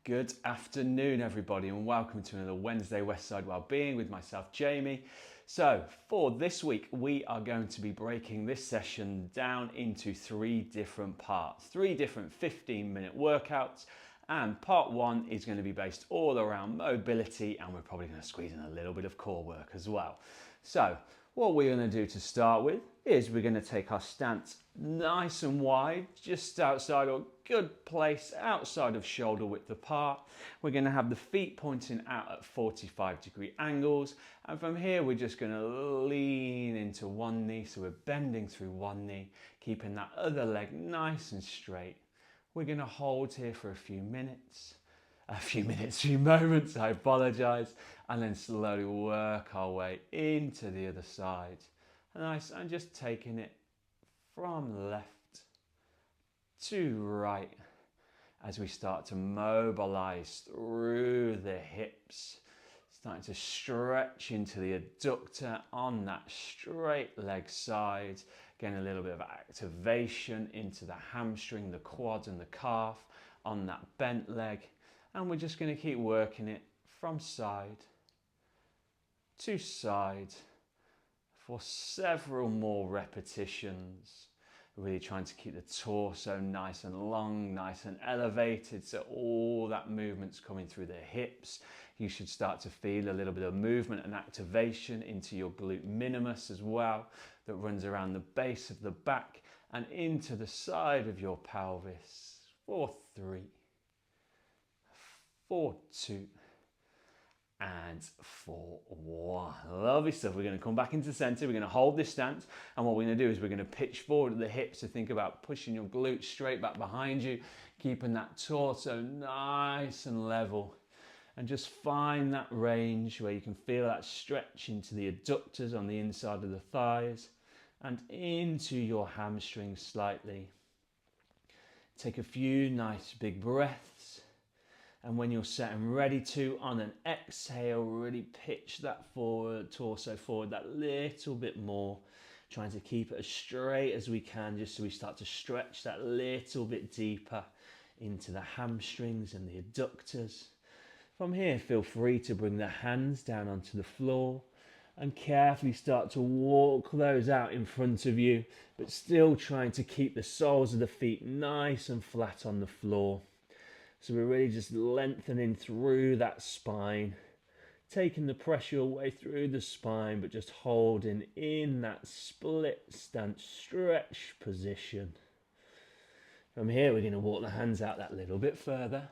Good afternoon, everybody, and welcome to another Wednesday Westside Wellbeing with myself, Jamie. So, for this week, we are going to be breaking this session down into three different parts, three different 15-minute workouts. And part one is going to be based all around mobility, and we're probably going to squeeze in a little bit of core work as well. So, what we're going to do to start with is we're going to take our stance nice and wide, just outside or good place outside of shoulder width apart. We're going to have the feet pointing out at 45-degree angles, and from here we're just going to lean into one knee, so we're bending through one knee, keeping that other leg nice and straight. We're going to hold here for a few moments, I apologise, and then slowly work our way into the other side. Nice, and just taking it from left to right as we start to mobilise through the hips, starting to stretch into the adductor on that straight leg side, getting a little bit of activation into the hamstring, the quad and the calf on that bent leg. And we're just going to keep working it from side to side for several more repetitions. Really trying to keep the torso nice and long, nice and elevated, so all that movement's coming through the hips. You should start to feel a little bit of movement and activation into your glute minimus as well, that runs around the base of the back and into the side of your pelvis. 4, 3, 4, 2, and 4, 1. Lovely stuff. We're going to come back into center. We're going to hold this stance, and what we're going to do is we're going to pitch forward at the hips. So think about pushing your glutes straight back behind you, keeping that torso nice and level, and just find that range where you can feel that stretch into the adductors on the inside of the thighs and into your hamstrings slightly. Take a few nice big breaths. And when you're set and ready to, on an exhale, really pitch that forward, torso forward that little bit more, trying to keep it as straight as we can, just so we start to stretch that little bit deeper into the hamstrings and the adductors. From here, feel free to bring the hands down onto the floor and carefully start to walk those out in front of you, but still trying to keep the soles of the feet nice and flat on the floor. So we're really just lengthening through that spine, taking the pressure away through the spine, but just holding in that split stance stretch position. From here, we're going to walk the hands out that little bit further.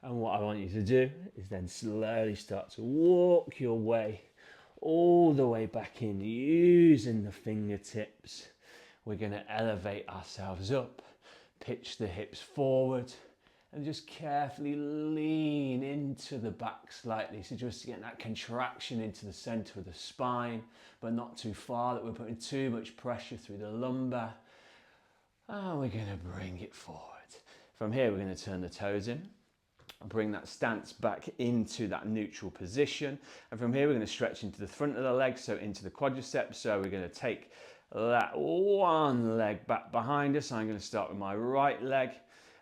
And what I want you to do is then slowly start to walk your way all the way back in, using the fingertips. We're going to elevate ourselves up, pitch the hips forward, and just carefully lean into the back slightly. So just to get that contraction into the center of the spine, but not too far that we're putting too much pressure through the lumbar. And we're going to bring it forward. From here, we're going to turn the toes in, bring that stance back into that neutral position. And from here, we're going to stretch into the front of the leg, so into the quadriceps. So we're going to take that one leg back behind us. I'm going to start with my right leg.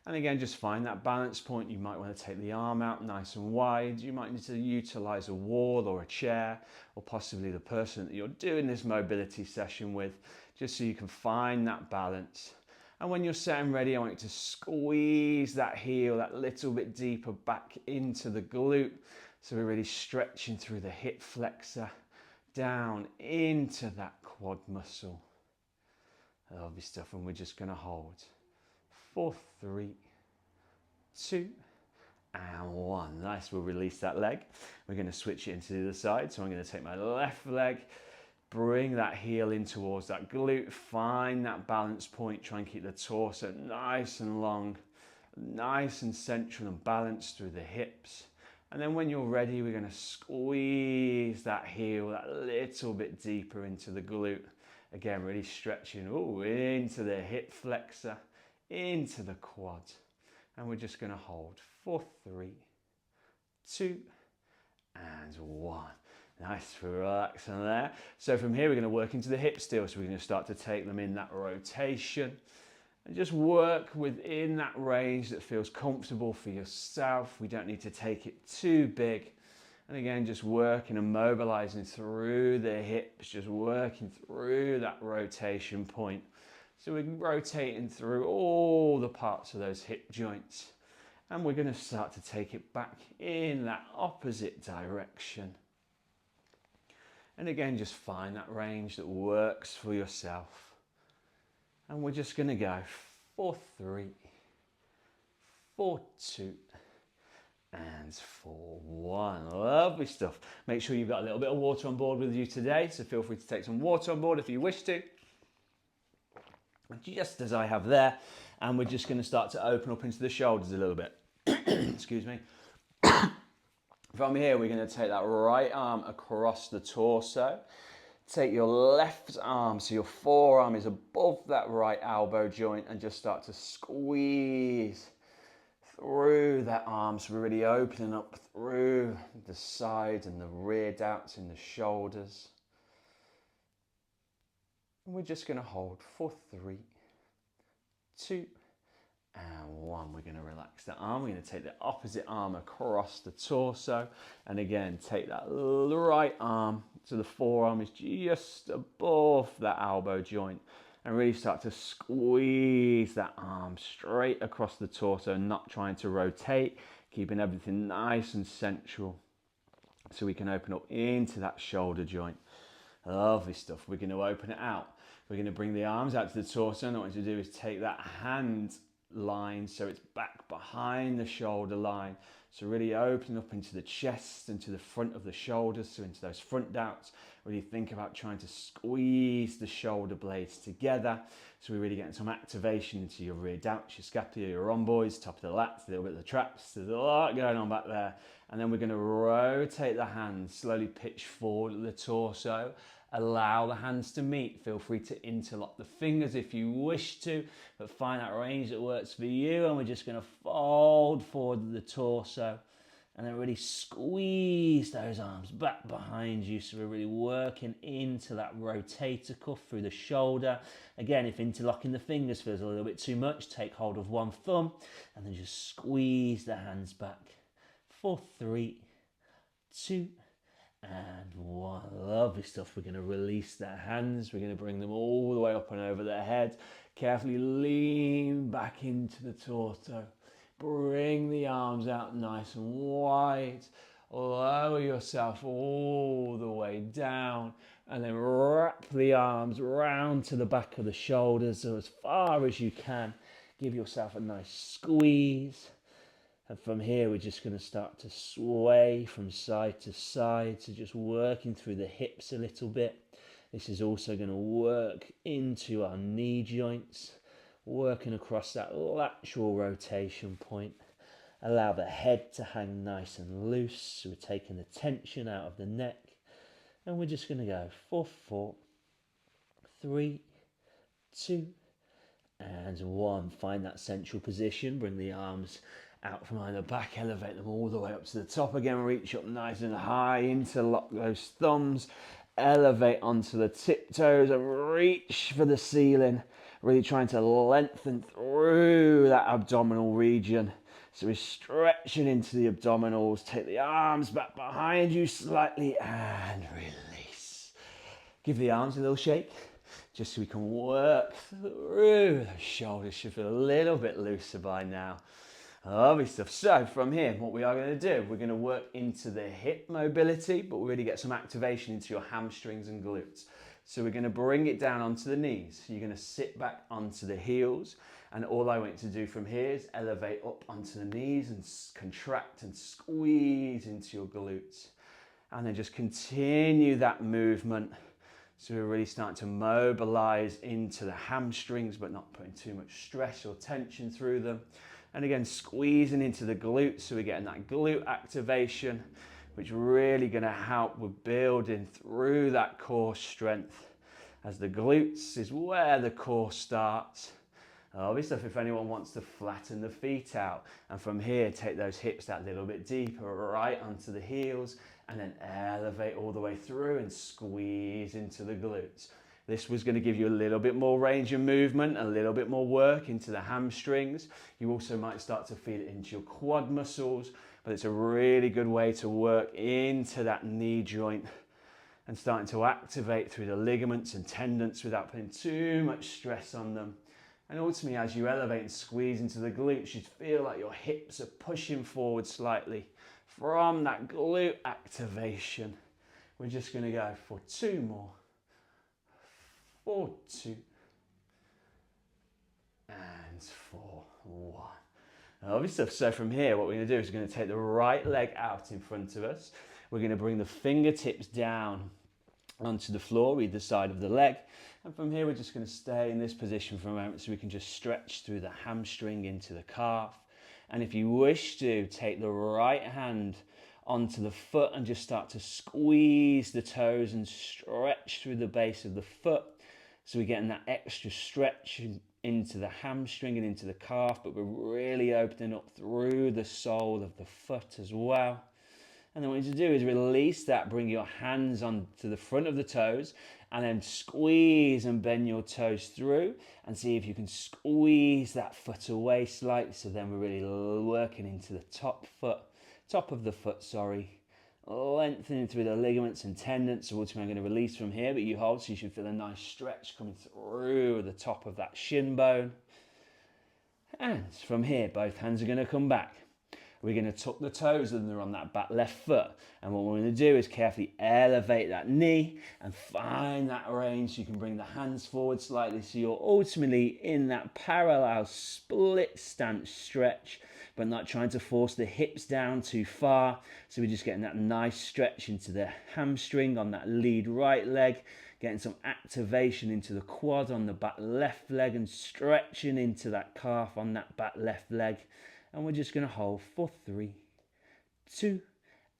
And again, just find that balance point. You might want to take the arm out nice and wide. You might need to utilize a wall or a chair, or possibly the person that you're doing this mobility session with, just so you can find that balance. And when you're set and ready, I want you to squeeze that heel that little bit deeper back into the glute. So we're really stretching through the hip flexor down into that quad muscle. Lovely stuff. And we're just going to hold. 4, 3, 2, and 1. Nice, we'll release that leg. We're going to switch it into the other side. So I'm going to take my left leg, bring that heel in towards that glute, find that balance point, try and keep the torso nice and long, nice and central and balanced through the hips. And then when you're ready, we're going to squeeze that heel that little bit deeper into the glute. Again, really stretching into the hip flexor, into the quad, and we're just going to hold 4, 3, 2, and 1. Nice, relaxing there. So from here, we're going to work into the hips still. So we're going to start to take them in that rotation. And just work within that range that feels comfortable for yourself. We don't need to take it too big. And again, just working and mobilizing through the hips, just working through that rotation point. So we're rotating through all the parts of those hip joints. And we're going to start to take it back in that opposite direction. And again, just find that range that works for yourself. And we're just going to go 4, 3, 4, 2, and 4, 1. Lovely stuff. Make sure you've got a little bit of water on board with you today, so feel free to take some water on board if you wish to. Just as I have there, and we're just going to start to open up into the shoulders a little bit. Excuse me. From here, we're going to take that right arm across the torso. Take your left arm, so your forearm is above that right elbow joint, and just start to squeeze through that arm. So we're really opening up through the side and the rear delts in the shoulders. And we're just going to hold for 3, 2, and 1. We're going to relax the arm. We're going to take the opposite arm across the torso. And again, take that right arm so the forearm is just above that elbow joint. And really start to squeeze that arm straight across the torso, not trying to rotate, keeping everything nice and central. So we can open up into that shoulder joint. Lovely stuff. We're going to open it out. We're going to bring the arms out to the torso. And what I want you to do is take that hand line so it's back behind the shoulder line. So really open up into the chest and to the front of the shoulders, so into those front delts. Really think about trying to squeeze the shoulder blades together. So we're really getting some activation into your rear delts, your scapula, your rhomboids, top of the lats, a little bit of the traps. There's a lot going on back there. And then we're going to rotate the hands, slowly pitch forward at the torso. Allow the hands to meet. Feel free to interlock the fingers if you wish to, but find that range that works for you. And we're just going to fold forward the torso and then really squeeze those arms back behind you. So we're really working into that rotator cuff through the shoulder. Again, if interlocking the fingers feels a little bit too much, take hold of one thumb and then just squeeze the hands back. 4, 3, 2, and 1. Lovely stuff. We're going to release their hands. We're going to bring them all the way up and over their head. Carefully lean back into the torso. Bring the arms out nice and wide. Lower yourself all the way down. And then wrap the arms round to the back of the shoulders. So as far as you can, give yourself a nice squeeze. And from here, we're just going to start to sway from side to side. So just working through the hips a little bit. This is also going to work into our knee joints, working across that lateral rotation point. Allow the head to hang nice and loose. So we're taking the tension out of the neck. And we're just going to go 4, 4, 3, 2, and 1. Find that central position. Bring the arms out from behind the back, elevate them all the way up to the top again, reach up nice and high, interlock those thumbs, elevate onto the tiptoes and reach for the ceiling, really trying to lengthen through that abdominal region. So we're stretching into the abdominals, take the arms back behind you slightly and release. Give the arms a little shake, just so we can work through those shoulders. Should feel a little bit looser by now. Lovely stuff. So from here, what we are going to do, we're going to work into the hip mobility, but we really get some activation into your hamstrings and glutes. So we're going to bring it down onto the knees. You're going to sit back onto the heels. And all I want you to do from here is elevate up onto the knees and contract and squeeze into your glutes. And then just continue that movement. So we're really starting to mobilize into the hamstrings, but not putting too much stress or tension through them. And again, squeezing into the glutes, so we're getting that glute activation, which is really going to help with building through that core strength, as the glutes is where the core starts. Obviously, if anyone wants to flatten the feet out, and from here, take those hips that little bit deeper, right onto the heels, and then elevate all the way through and squeeze into the glutes. This was going to give you a little bit more range of movement, a little bit more work into the hamstrings. You also might start to feel it into your quad muscles, but it's a really good way to work into that knee joint and starting to activate through the ligaments and tendons without putting too much stress on them. And ultimately, as you elevate and squeeze into the glutes, you feel like your hips are pushing forward slightly from that glute activation. We're just going to go for 2 more. 4, 2, and 4, 1. Lovely stuff. So from here, what we're going to do is we're going to take the right leg out in front of us. We're going to bring the fingertips down onto the floor, either side of the leg. And from here, we're just going to stay in this position for a moment so we can just stretch through the hamstring into the calf. And if you wish to, take the right hand onto the foot and just start to squeeze the toes and stretch through the base of the foot. So we're getting that extra stretch into the hamstring and into the calf, but we're really opening up through the sole of the foot as well. And then what you need to do is release that, bring your hands onto the front of the toes, and then squeeze and bend your toes through, and see if you can squeeze that foot away slightly. So then we're really working into the top of the foot, lengthening through the ligaments and tendons. So ultimately I'm going to release from here, but you hold, so you should feel a nice stretch coming through the top of that shin bone. And from here, both hands are going to come back. We're going to tuck the toes under on that back left foot. And what we're going to do is carefully elevate that knee and find that range so you can bring the hands forward slightly. So you're ultimately in that parallel split stance stretch, but not trying to force the hips down too far. So we're just getting that nice stretch into the hamstring on that lead right leg, getting some activation into the quad on the back left leg, and stretching into that calf on that back left leg. And we're just going to hold for 3, 2,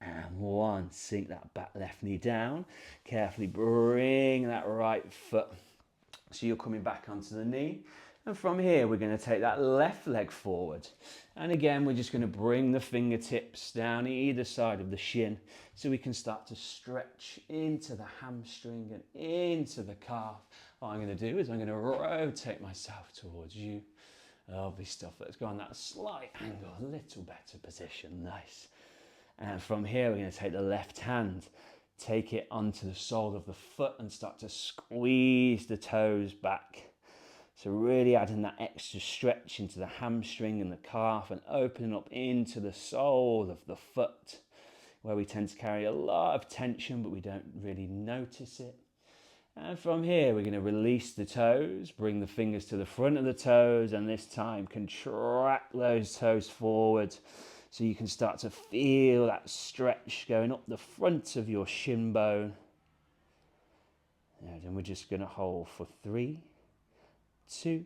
and 1. Sink that back left knee down. Carefully bring that right foot so you're coming back onto the knee. And from here, we're going to take that left leg forward. And again, we're just going to bring the fingertips down either side of the shin so we can start to stretch into the hamstring and into the calf. What I'm going to do is I'm going to rotate myself towards you. Lovely stuff. Let's go on that slight angle, a little better position. Nice. And from here, we're going to take the left hand, take it onto the sole of the foot and start to squeeze the toes back. So really adding that extra stretch into the hamstring and the calf and opening up into the sole of the foot, where we tend to carry a lot of tension, but we don't really notice it. And from here, we're going to release the toes, bring the fingers to the front of the toes, and this time contract those toes forward so you can start to feel that stretch going up the front of your shin bone. And then we're just going to hold for 3, 2,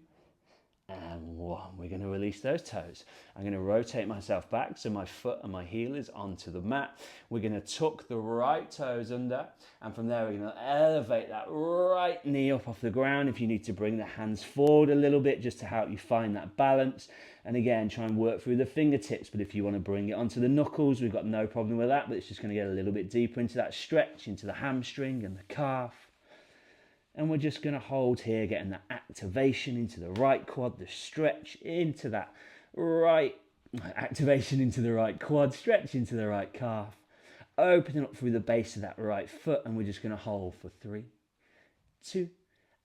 and 1. We're going to release those toes. I'm going to rotate myself back so my foot and my heel is onto the mat. We're going to tuck the right toes under, and from there we're going to elevate that right knee up off the ground. If you need to bring the hands forward a little bit just to help you find that balance, and again try and work through the fingertips, but if you want to bring it onto the knuckles, we've got no problem with that, but it's just going to get a little bit deeper into that stretch into the hamstring and the calf. And we're just going to hold here, getting that activation into the right quad, the stretch into that right, activation into the right quad, stretch into the right calf, opening up through the base of that right foot. And we're just going to hold for 3, 2,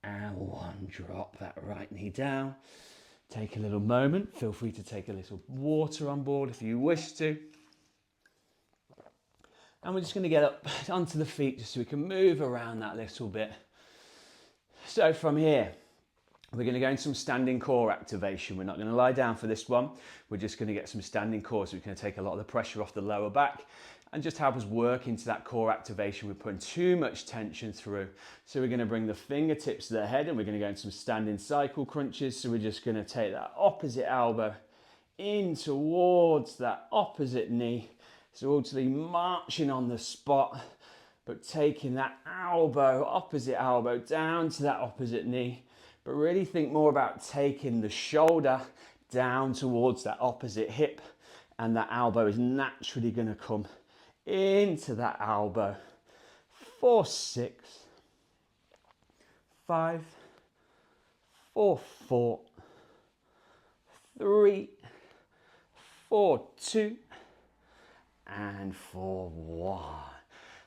and 1. Drop that right knee down. Take a little moment. Feel free to take a little water on board if you wish to. And we're just going to get up onto the feet just so we can move around that little bit. So from here, we're going to go into some standing core activation. We're not going to lie down for this one. We're just going to get some standing core, so we're going to take a lot of the pressure off the lower back and just help us work into that core activation. We're putting too much tension through. So we're going to bring the fingertips to the head and we're going to go into some standing cycle crunches. So we're just going to take that opposite elbow in towards that opposite knee. So ultimately marching on the spot, but taking that elbow, opposite elbow, down to that opposite knee. But really think more about taking the shoulder down towards that opposite hip, and that elbow is naturally going to come into that elbow. 4, 6, 5, 4, 4, 3, 4, 2, and 4, 1.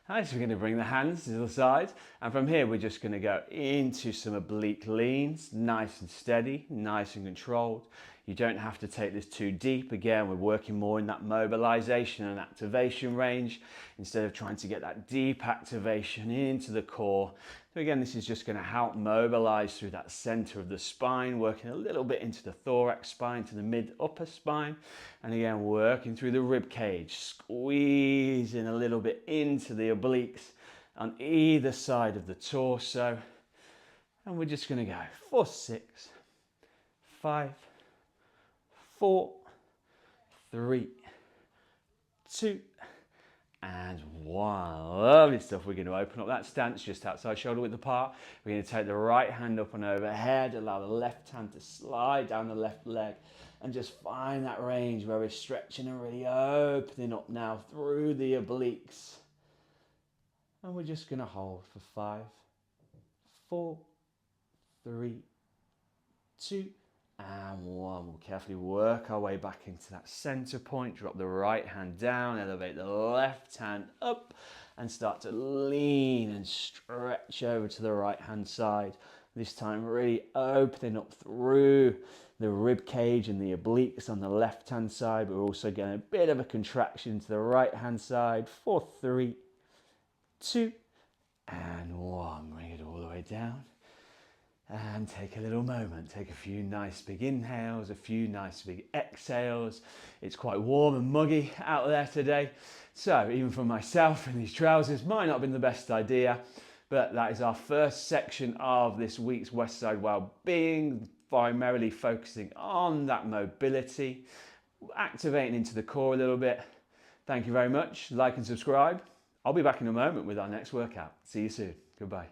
Nice, we're going to bring the hands to the side, and from here we're just going to go into some oblique leans, nice and steady, nice and controlled. You don't have to take this too deep. Again, we're working more in that mobilization and activation range instead of trying to get that deep activation into the core. So again, this is just going to help mobilize through that center of the spine, working a little bit into the thorax spine, to the mid-upper spine. And again, working through the rib cage, squeezing a little bit into the obliques on either side of the torso. And we're just going to go for 6, 5, 4, 3, 2, and 1. Lovely stuff. We're going to open up that stance just outside shoulder width apart. We're going to take the right hand up and overhead, allow the left hand to slide down the left leg, and just find that range where we're stretching and really opening up now through the obliques. And we're just going to hold for 5, 4, 3, 2, and 1. We'll carefully work our way back into that center point. Drop the right hand down, elevate the left hand up, and start to lean and stretch over to the right hand side. This time really opening up through the rib cage and the obliques on the left hand side. We're also getting a bit of a contraction to the right hand side. 4, 3, 2, and 1. Bring it all the way down. And take a little moment, take a few nice big inhales, a few nice big exhales. It's quite warm and muggy out there today, so even for myself in these trousers might not have been the best idea, but that is our first section of this week's Westside Wellbeing, primarily focusing on that mobility, activating into the core a little bit. Thank you very much. Like and subscribe. I'll be back in a moment with our next workout. See you soon. Goodbye.